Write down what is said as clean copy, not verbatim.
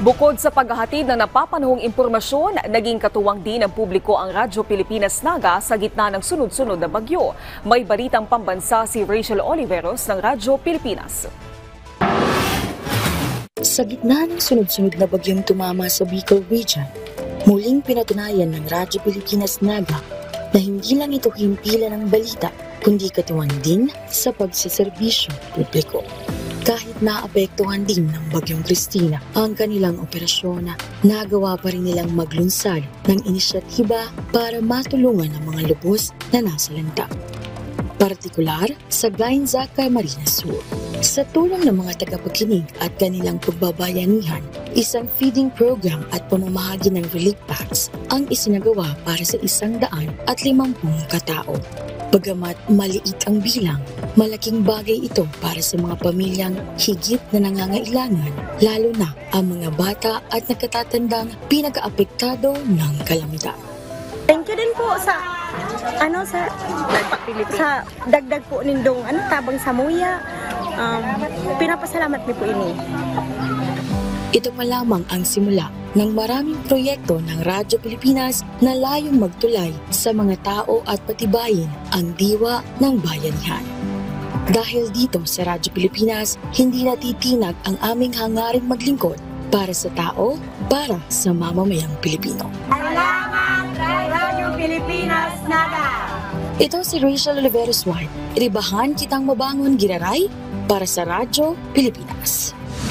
Bukod sa paghahatid ng napapanahong impormasyon, naging katuwang din ng publiko ang Radyo Pilipinas Naga sa gitna ng sunod-sunod na bagyo. May balitang pambansa si Rachel Oliveros ng Radyo Pilipinas. Sa gitna ng sunod-sunod na bagyong tumama sa Bicol Region, muling pinatunayan ng Radyo Pilipinas Naga na hindi lang ito himpilan ng balita, kundi katuwang din sa pagsiservisyo publiko. Kahit naapektuhan din ng Bagyong Cristina ang kanilang operasyon, nagawa pa rin nilang maglunsad ng inisyatiba para matulungan ang mga lubos na nasalanta. Partikular sa Gainza, Camarines Sur. Sa tulong ng mga tagapakinig at kanilang pagbabayanihan, isang feeding program at pamamahagi ng relief packs ang isinagawa para sa 150 katao. Bagamat maliit ang bilang, malaking bagay ito para sa mga pamilyang higit na nangangailangan, lalo na ang mga bata at nagkatatandang pinag-aapektado ng kalamidad. Thank you din po sa sa dagdag po nindong tabang samuya. Pinapasalamat mi po ini. Ito pa lamang ang simula ng maraming proyekto ng Radyo Pilipinas na layong magtulay sa mga tao at patibayin ang diwa ng bayanihan. Dahil dito sa Radyo Pilipinas, hindi natitinag ang aming hangaring maglingkod para sa tao, para sa mamamayang Pilipino. Salamat kay Radyo Pilipinas Naga! Ito si Rachel Oliveros White. Ribahan kitang mabangon giraray para sa Radyo Pilipinas.